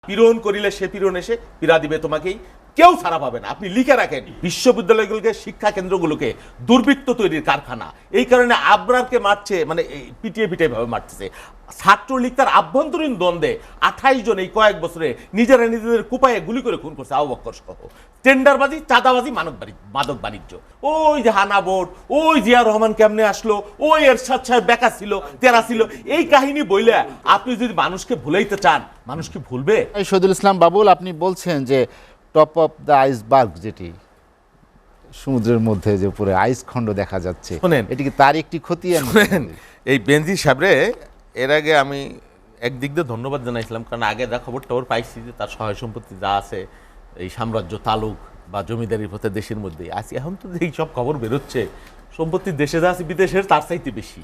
পীড়ন করিলে সে পীড়ন এসে পীড়া দিবে তোমাকেই, কেউ ছাড়া পাবে না। আপনি লিখে রাখেন বিশ্ববিদ্যালয়গুলোকে, শিক্ষা কেন্দ্রগুলোকে দুর্বৃত্ত তৈরির কারখানা। এই কারণে আবরারকে মারছে, মানে পিটিয়ে পিটিয়ে ভাবে মারতেছে। ছাত্রলীগ তার আভ্যন্তরীণ দ্বন্দ্বে 28 জন এই কয়েক বছরে নিজেরা নিজেদের কুপায়ে গুলি করে খুন করছে, আবু বক্কর সহ। টেন্ডারবাজি, চাঁদাবাজি, মাদক বাণিজ্য। ওই যে হানা বোর্ড, ওই জিয়া রহমান কেমনে আসলো, ওই এরশাদ সাহেব বেকা ছিল, তেরা ছিল, এই কাহিনী বইলে আপনি যদি মানুষকে ভুলাইতে চান, মানুষ কি ভুলবে? শহীদুল ইসলাম বাবুল, আপনি বলছেন যে টপ অফ দ্য আইসবার্গ, যেটি সমুদ্রের মধ্যে যে উপরে আইস খণ্ড দেখা যাচ্ছে, এটি কি তার একটি ক্ষতি? এই বেনজির সাহেবরে এর আগে আমি একদিক দিয়ে ধন্যবাদ জানাইছিলাম, কারণ আগে যা খবর টবর পাইছি যে তার সহায় সম্পত্তি যা আছে এই সাম্রাজ্য তালুক বা জমিদারির পথে দেশের মধ্যে আছে। এখন তো এই সব খবর বেরোচ্ছে সম্পত্তি দেশে যা আছে বিদেশের তার চাইতে বেশি।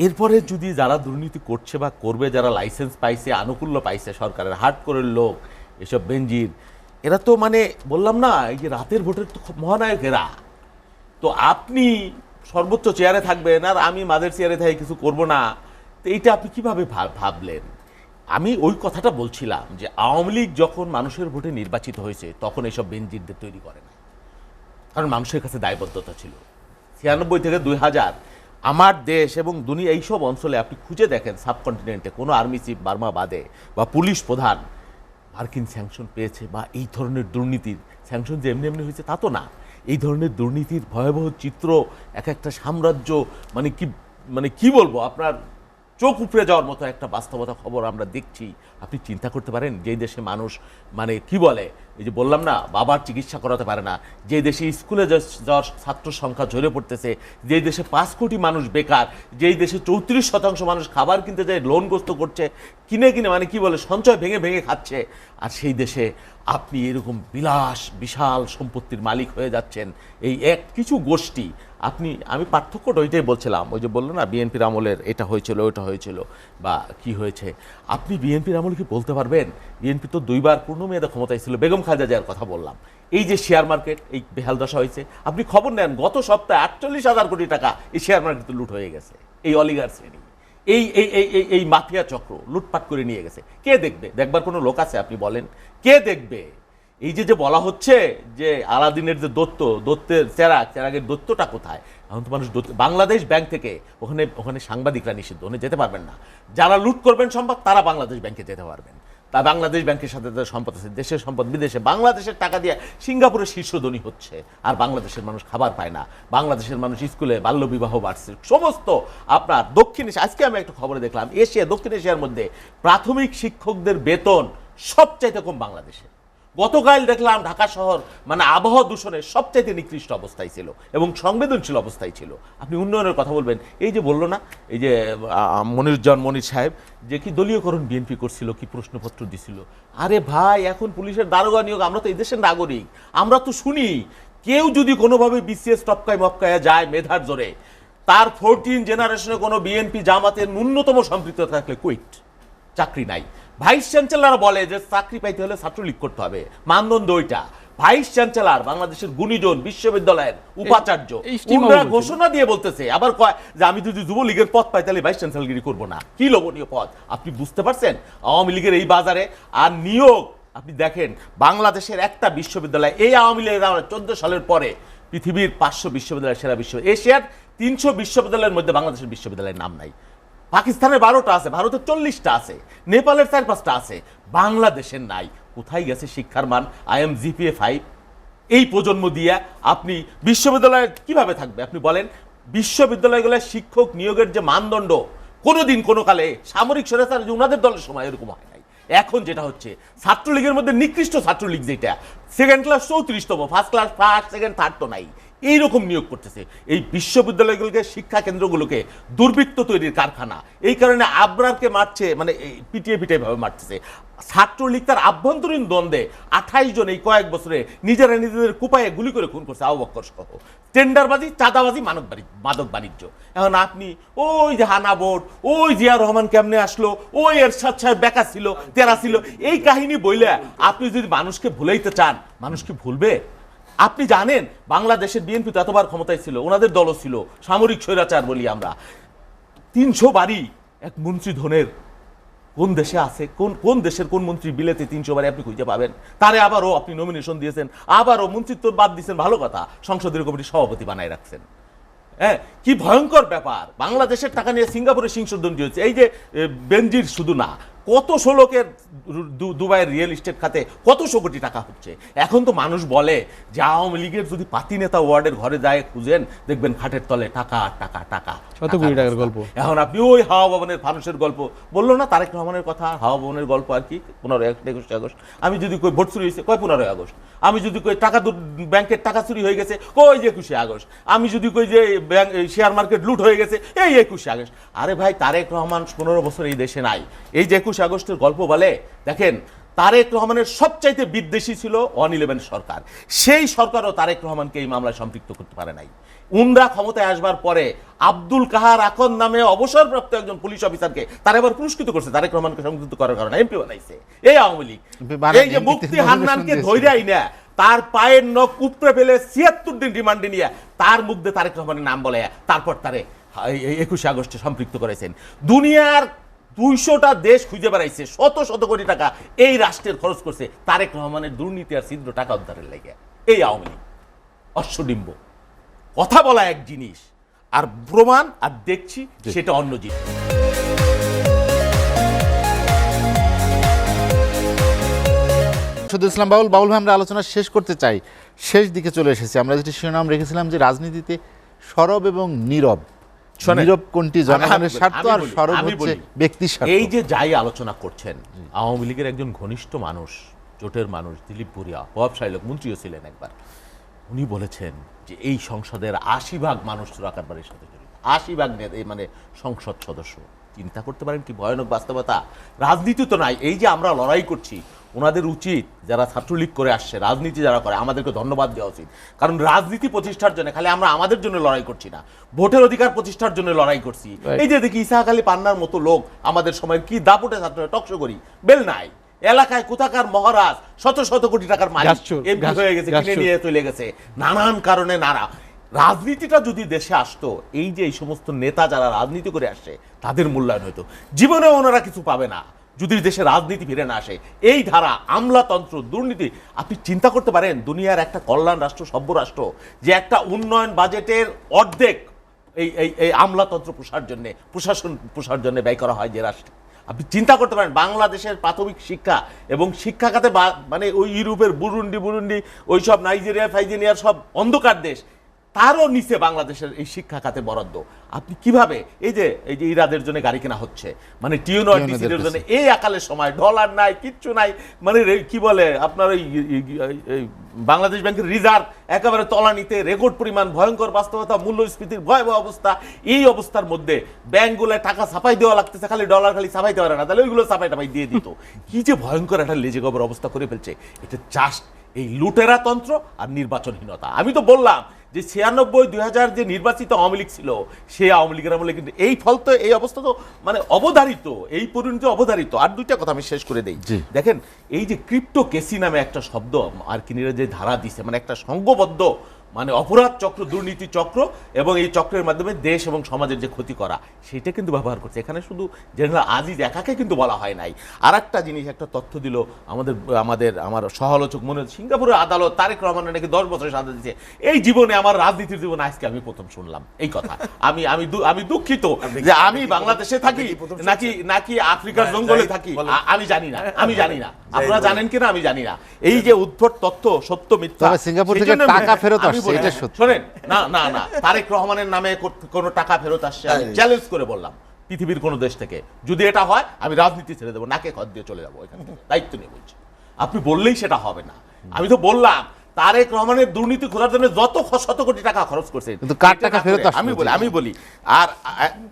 এরপরে যদি যারা দুর্নীতি করছে বা করবে, যারা লাইসেন্স পাইছে, আনুকূল্য পাইছে সরকারের, হার্ড করে লোক, এসব বেনজির, এরা তো মানে বললাম না, এই যে রাতের ভোটের তো মহানায়ক এরা। তো আপনি সর্বোচ্চ চেয়ারে থাকবেন আর আমি মাঝের চেয়ারে থেকে কিছু করব না, তো এইটা আপনি কিভাবে ভাবলেন? আমি ওই কথাটা বলছিলাম যে আওয়ামী লীগ যখন মানুষের ভোটে নির্বাচিত হয়েছে তখন এইসব বেনজিরদের তৈরি করে না, কারণ মানুষের কাছে দায়বদ্ধতা ছিল। 96 থেকে 2000 আমার দেশ এবং দুনিয়া এইসব অঞ্চলে আপনি খুঁজে দেখেন, সাবকন্টিনেন্টে কোনো আর্মি চিফ বার্মা বাদে বা পুলিশ প্রধান মার্কিন স্যাংশন পেয়েছে, বা এই ধরনের দুর্নীতির স্যাংশন যে এমনি এমনি হয়েছে তা তো না। এই ধরনের দুর্নীতির ভয়াবহ চিত্র, এক একটা সাম্রাজ্য, মানে কি বলবো, আপনার চোখ উপড়ে যাওয়ার মতো একটা বাস্তবতা খবর আমরা দেখছি। আপনি চিন্তা করতে পারেন যেই দেশে মানুষ মানে কি বলে, এই যে বললাম না, বাবার চিকিৎসা করাতে পারে না, যে দেশে স্কুলে যাওয়ার ছাত্র সংখ্যা ঝরে পড়তেছে, যেই দেশে 5 কোটি মানুষ বেকার, যেই দেশে 34% মানুষ খাবার কিনতে যায় লোনগ্রস্ত করছে, কিনে মানে কি বলে সঞ্চয় ভেঙে ভেঙে খাচ্ছে, আর সেই দেশে আপনি এরকম বিশাল সম্পত্তির মালিক হয়ে যাচ্ছেন এই কিছু গোষ্ঠী। আমি পার্থক্যটা ওইটাই বলছিলাম, ওই যে বললো না বিএনপির আমলের এটা হয়েছিল ওটা হয়েছিল বা কি হয়েছে। আপনি বিএনপির আমলে কি বলতে পারবেন? বিএনপি তো 2 বার পূর্ণমেয়াদে ক্ষমতায় ছিল, বেগম খালেদা জিয়ার কথা বললাম। এই যে শেয়ার মার্কেট এই বেহাল দশা হয়েছে, আপনি খবর নেন গত সপ্তাহে 48,000 কোটি টাকা এই শেয়ার মার্কেটে লুট হয়ে গেছে। এই অলিগার শ্রেণী, এই এই এই এই মাফিয়া চক্র লুটপাট করে নিয়ে গেছে। কে দেখবে? দেখবার কোনো লোক আছে? আপনি বলেন, কে দেখবে? এই যে বলা হচ্ছে যে আলাদিনের যে দত্তের চেরাগের দত্তটা কোথায়? এখন তো মানুষ বাংলাদেশ ব্যাংক থেকে ওখানে সাংবাদিকরা নিষিদ্ধ, ওখানে যেতে পারবেন না। যারা লুট করবেন সম্পদ তারা বাংলাদেশ ব্যাংকে যেতে পারবেন। তা বাংলাদেশ ব্যাংকের সাথে তাদের সম্পদ আছে, দেশের সম্পদ বিদেশে। বাংলাদেশের টাকা দিয়ে সিঙ্গাপুরের শীর্ষধনী হচ্ছে, আর বাংলাদেশের মানুষ খাবার পায় না। বাংলাদেশের মানুষ স্কুলে বাল্যবিবাহ বাড়ছে, সমস্ত আপনার দক্ষিণ এশিয়া। আজকে আমি একটা খবরে দেখলাম, দক্ষিণ এশিয়ার মধ্যে প্রাথমিক শিক্ষকদের বেতন সবচাইতে কম বাংলাদেশে। গতকাল দেখলাম ঢাকা শহর মানে আবহাওয়া দূষণের সবচাইতে নিকৃষ্ট অবস্থায় ছিল এবং সংবেদনশীল অবস্থায় ছিল। আপনি উন্নয়নের কথা বলবেন, এই যে বললো না, এই যে মনির সাহেব যে কি দলীয়করণ বিএনপি করছিল, কি প্রশ্নপত্র দিছিল। আরে ভাই, এখন পুলিশের দারোগা নিয়োগ, আমরা তো এই দেশের নাগরিক, আমরা তো শুনি কেউ যদি কোনোভাবে বিসিএস টপকায় মপকায় যায় মেধার জোরে, তার 14 জেনারেশনে কোনো বিএনপি জামাতের ন্যূনতম সম্পৃক্ত থাকলে কুইট, চাকরি নাই। ভাইস চ্যান্সেলর বলে যে চাকরি পাইতে হলে ছাত্রলীগ করতে হবে, মানদণ্ড ওইটা। ভাইস চ্যান্সেলর বাংলাদেশের গুণীজন বিশ্ববিদ্যালয়ের উপাচার্য, উনারা ঘোষণা দিয়ে বলতেছে, আবার কয় যে আমি যদি যুবলীগের পদ পাই তাহলে ভাইস চ্যান্সেলগিরি করবো না। কি লোভনীয় পদ! আপনি বুঝতে পারছেন আওয়ামী লীগের এই বাজারে আর নিয়োগ? আপনি দেখেন বাংলাদেশের একটা বিশ্ববিদ্যালয় এই আওয়ামী লীগের 14 সালের পরে পৃথিবীর 500 বিশ্ববিদ্যালয়ের সেরা বিশ্ববিদ্যালয়, এশিয়ার 300 বিশ্ববিদ্যালয়ের মধ্যে বাংলাদেশের বিশ্ববিদ্যালয়ের নাম নাই। পাকিস্তানের 12টা আছে, ভারতের 40টা আছে, নেপালের 4-5টা আছে, বাংলাদেশের নাই। কোথায় গেছে শিক্ষার মান? IIM GPA 5 এই প্রজন্ম দিয়ে আপনি বিশ্ববিদ্যালয়ে কিভাবে থাকবে? আপনি বলেন, বিশ্ববিদ্যালয়গুলোর শিক্ষক নিয়োগের যে মানদণ্ড, কোনোদিন কোনো কালে সামরিক স্বৈরাচার যে ওনাদের দলের সময় এরকম হয় নাই। এখন যেটা হচ্ছে, ছাত্রলীগের মধ্যে নিকৃষ্ট ছাত্রলীগ যেটা, সেকেন্ড ক্লাস 34তম, first class first second third তো নাই, এইরকম নিয়োগ করতেছে। এই বিশ্ববিদ্যালয়গুলোকে, শিক্ষা কেন্দ্রগুলোকে দুর্বৃত্ত তৈরির কারখানা। এই কারণে আবরারকে মারছে, মানে পিটিয়ে পিটিয়ে ভাবে মারতেছে। ছাত্রলীগ তার আভ্যন্তরীণ দ্বন্দ্বে 28 জন এই কয়েক বছরে নিজেরা নিজেদের কুপায়ে গুলি করে খুন করছে, আবু বক্কর সহ। টেন্ডারবাজি, চাঁদাবাজি, মাদক বাণিজ্য। এখন আপনি ওই যে হানা বোর্ড, ওই জিয়া রহমান কেমনে আসলো, ওই এরশাদ সাহেব বেকা ছিল, তেরা ছিল, এই কাহিনী বইলে আপনি যদি মানুষকে ভুলাইতে চান, মানুষ কি ভুলবে? আপনি জানেন বাংলাদেশের বিএনপি তো এতবার ক্ষমতায় ছিল, ওনাদের দলও ছিল সামরিক স্বৈরাচার বলি আমরা। 300 বাড়ি এক মুন্সি ধনের কোন দেশে আছে, কোন দেশের কোন মন্ত্রী বিলেতে 300 বারে আপনি খুঁজে পাবেন? তারে আবারও আপনি নমিনেশন দিয়েছেন, আবারও মন্ত্রিত্ব বাদ দিয়েছেন, ভালো কথা, সংসদীয় কমিটির সভাপতি বানায় রাখছেন। হ্যাঁ, কি ভয়ঙ্কর ব্যাপার। বাংলাদেশের টাকা নিয়ে সিঙ্গাপুরে সিংসদণ্ডী হচ্ছে। এই যে বেনজির শুধু না, কতশো লোকের দুবাইয়ের রিয়েল এস্টেট খাতে কতশো কোটি টাকা হচ্ছে। এখন তো মানুষ বলে যে আওয়ামী লীগের যদি পাতি নেতা ওয়ার্ডের ঘরে যায় খুঁজেন, দেখবেন খাটের তলে টাকা টাকা টাকা, কত কোটি টাকার গল্প। এখন আপনি ওই হাওয়া ভবনের ফানুসের গল্প বললো না তারেক রহমানের কথা, হাওয়া ভবনের গল্প আর কি 15-21 আগস্ট। আমি যদি কই ভোট চুরি হয়েছে, কয় 15 আগস্ট। আমি যদি কই টাকা ব্যাংকের টাকা চুরি হয়ে গেছে, কই 21 আগস্ট। আমি যদি কই যে শেয়ার মার্কেট লুট হয়ে গেছে, এই 21 আগস্ট। আরে ভাই, তারেক রহমান 15 বছর এই দেশে নাই। এই যে 21 আগস্টের গল্প বলে, দেখেন তারেক রহমানের সবচাইতে বিদ্বেষী ছিল 111 সরকার। সেই সরকারও তারেক রহমানকে এই মামলায় সম্পৃক্ত করতে পারে নাই। উনরা ক্ষমতায় আসবার পরে আব্দুল কাহার আকন নামে অবসরপ্রাপ্ত একজন পুলিশ অফিসারকে তারা এবার পুরস্কৃত করছে তারেক রহমানকে সংযুক্ত করার কারণে, এমপি বানাইছে এই আওয়ামী লীগ। এই যে মুফতি হান্নানকে ধৈর্যই না, তার পায়ের নখ উপড়ে ফেলে 76 দিন রিমান্ডে নিয়ে তার মুখ দিয়ে তারেক রহমানের নাম বলে তারপর তারে 21 আগস্টে সম্পৃক্ত করেছেন। দুনিয়ার 200টা দেশ খুঁজে বেড়াইছে, শত শত কোটি টাকা এই রাষ্ট্রের খরচ করছে তারেক রহমানের দুর্নীতি আর ছিদ্র টাকা উদ্ধারের লেগে। এই আওয়ামী লীগ অশ্বডিম্ব। কথা বলা এক জিনিস, আর প্রমাণ আর দেখছি সেটা অন্য জিনিস। শুধু ইসলাম বাউল ভাই, আমরা আলোচনা শেষ করতে চাই, শেষ দিকে চলে এসেছি। আমরা যেটি শিরোনাম রেখেছিলাম যে রাজনীতিতে সরব এবং নীরব। নীরব কোনটি? জনগণের স্বার্থ, আর সরব হচ্ছে ব্যক্তির স্বার্থ। এই যে যাই আলোচনা করছেন, আওয়ামী লীগের একজন ঘনিষ্ঠ মানুষ, জোটের মানুষ, দিলীপ বুড়িয়া, প্রভাবশালী লোক, মন্ত্রীও ছিলেন একবার, উনি বলেছেন যে এই সংসদের 80% মানুষ চোরাকারবারির সাথে জড়িত। 80% মানে সংসদ সদস্য। চিন্তা করতে পারেন কি ভয়ানক বাস্তবতা। রাজনীতি তো নাই, এই যে আমরা লড়াই করছি, ওনাদের উচিত, যারা ছাত্রলীগ করে আসছে, রাজনীতি যারা করে, আমাদেরকে ধন্যবাদ দেওয়া উচিত। কারণ রাজনীতি প্রতিষ্ঠার জন্য খালি আমরা আমাদের জন্য লড়াই করছি না, ভোটের অধিকার প্রতিষ্ঠার জন্য লড়াই করছি। এই যে দেখি ইসাহাক আলী পান্নার মতো লোক আমাদের সময় কি দাপুটে ছাত্র টকশো করি, বেল নাই এলাকায় কোথাকার মহারাজ শত শত কোটি টাকার মালিক এমপি হয়ে গেছে, কিনে নিয়ে চলে গেছে, নানান কারণে নানা। রাজনীতিটা যদি দেশে আসতো, এই যে এই সমস্ত নেতা যারা রাজনীতি করে আসছে তাদের মূল্যায়ন হতো, জীবনে ওনারা কিছু পাবে না যদি দেশে রাজনীতি ফিরে না আসে। এই ধারা, আমলাতন্ত্র, দুর্নীতি, আপনি চিন্তা করতে পারেন দুনিয়ার একটা কল্যাণ রাষ্ট্র, সভ্য রাষ্ট্র, যে একটা উন্নয়ন বাজেটের অর্ধেক এই আমলাতন্ত্র পোষার জন্য, প্রশাসন পোষার জন্য ব্যয় করা হয় যে রাষ্ট্রে। আপনি চিন্তা করতে পারেন বাংলাদেশের প্রাথমিক শিক্ষা এবং শিক্ষা খাতে মানে ওই ইউরোপের বুরুন্ডি ওইসব নাইজেরিয়ার সব অন্ধকার দেশ, তারও নিচে বাংলাদেশের এই শিক্ষা খাতে বরাদ্দ। আপনি কিভাবে এই যে ইরাদের জন্য গাড়ি কেনা হচ্ছে, মানে টিউনআরটিসির জন্য এই আকালের সময় ডলার নাই, কিচ্ছু নাই, মানে কি বলে আপনার ওই বাংলাদেশ ব্যাংকের রিজার্ভ একেবারে তলানিতে, রেকর্ড পরিমাণ, ভয়ঙ্কর বাস্তবতা, মূল্যস্ফীতির ভয়াবহ অবস্থা। এই অবস্থার মধ্যে ব্যাংকগুলোয় টাকা ছাপাই দেওয়া লাগতেছে, খালি ডলার খালি ছাপাইতে পারে না, তাহলে ওইগুলো ছাপাই টাপাই দিয়ে দিত। কি যে ভয়ঙ্কর একটা লেজে গবর অবস্থা করে ফেলছে। এটা জাস্ট এই লুটেরা তন্ত্র আর নির্বাচনহীনতা। আমি তো বললাম যে 96-2000 যে নির্বাচিত আওয়ামী লীগ ছিল, সেই আওয়ামী লীগের আমলে কিন্তু এই ফল তো, এই অবস্থা তো মানে অবধারিত, এই পরিণতি অবধারিত। আর দুইটা কথা আমি শেষ করে দেই। দেখেন এই যে ক্রিপ্টোকেসি নামে একটা শব্দ আর কিনিরা যে ধারা দিছে, মানে একটা সংঘবদ্ধ মানে অপরাধ চক্র, দুর্নীতি চক্র, এবং এই চক্রের মাধ্যমে দেশ এবং সমাজের যে ক্ষতি করা, সেটা কিন্তু ব্যবহার করছে। এখানে শুধু জেনারেল আজিজ একাকে কিন্তু বলা হয় নাই। আর একটা জিনিস, একটা তথ্য দিল আমার সহালোচক মনে হচ্ছে, সিঙ্গাপুরের আদালত তারেক রহমানের নাকি 10 বছরের সাজা দিচ্ছে। এই জীবনে, আমার রাজনীতির জীবনে আজকে আমি প্রথম শুনলাম এই কথা। আমি দুঃখিত যে আমি বাংলাদেশে থাকি নাকি আফ্রিকার জঙ্গলে থাকি, আমি জানি না। আপনারা জানেন কিনা আমি জানি না। এই যে উদ্ভট তথ্য, সত্য মিথ্যা, সিঙ্গাপুর থেকে টাকা ফেরত আসছে, এটা সত্যি। শোনেন, না তারেক রহমানের নামে কোনো টাকা ফেরত আসছে, আমি চ্যালেঞ্জ করে বললাম পৃথিবীর কোন দেশ থেকে যদি এটা হয়, আমি রাজনীতি ছেড়ে দেবো, নাকে খত দিয়ে চলে যাবো এখান থেকে, দায়িত্ব নিয়ে বলছি। আপনি বললেই সেটা হবে না। আমি তো বললাম তারেক রহমানের দুর্নীতি খোঁজার জন্য যত শত কোটি টাকা খরচ করছে, আমি বলি। আর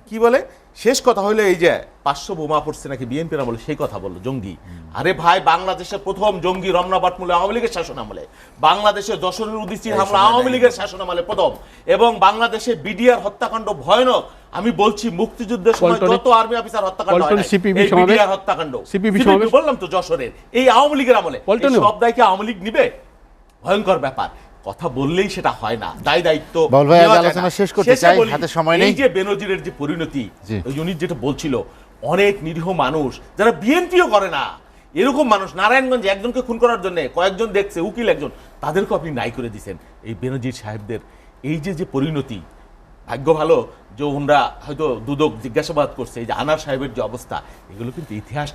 কি বলে শেষ কথা হইলো, এই যে 500 বোমা পড়ছে নাকি বিএনপির আমলে, সেই কথা বললো জঙ্গি। আরে ভাই, বাংলাদেশের প্রথম জঙ্গি রমনা বাটমূলে আওয়ামী লীগের শাসন আমলে, বাংলাদেশে যশোরের উদীচীর হামলা আওয়ামী লীগের শাসন আমলে প্রথম, এবং বাংলাদেশে বিডিআর হত্যাকাণ্ড ভয়ানক। আমি বলছি মুক্তিযুদ্ধের সময় যত আর্মি অফিসার হত্যাকাণ্ড হয় নাই, এই বিডিআর হত্যাকাণ্ড, বললাম তো যশোরের, এই আওয়ামী লীগের আমলে। সব দায় কি আওয়ামী লীগ নিবে? ভয়ঙ্কর ব্যাপার। কথা বললেই সেটা হয় না, দায়িত্ব আলোচনা শেষ করতে চাই, হাতে সময় নেই। এই যে বেনজিরের যে পরিণতি, উনি যেটা বলছিল, অনেক নিরীহ মানুষ যারা বিএনপিও করে না, এরকম মানুষ নারায়ণগঞ্জে একজনকে খুন করার জন্য কয়েকজন দেখছে, উকিল একজন, তাদেরকে আপনি নাই করে দিয়েছেন। এই বেনজির সাহেবদের এই যে পরিণতি, ভাগ্য ভালো যে ওনারা হয়তো দুদক জিজ্ঞাসাবাদ করছে। এই যে আনার সাহেবের যে অবস্থা, এগুলো কিন্তু ইতিহাস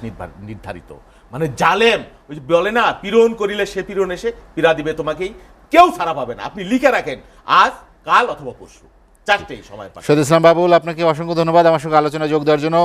নির্ধারিত। মানে জালেম, ওই যে বলে না, পীড়ন করিলে সে পীড়ন এসে পীড়া দিবে তোমাকেই, কেউ ছাড়া পাবে না। আপনি লিখে রাখেন, আজ কাল অথবা পরশু, 4টেই সময় পাবেন। শহীদুল ইসলাম বাবুল, আপনাকে অসংখ্য ধন্যবাদ আমার সঙ্গে আলোচনায় যোগ দেওয়ার জন্য।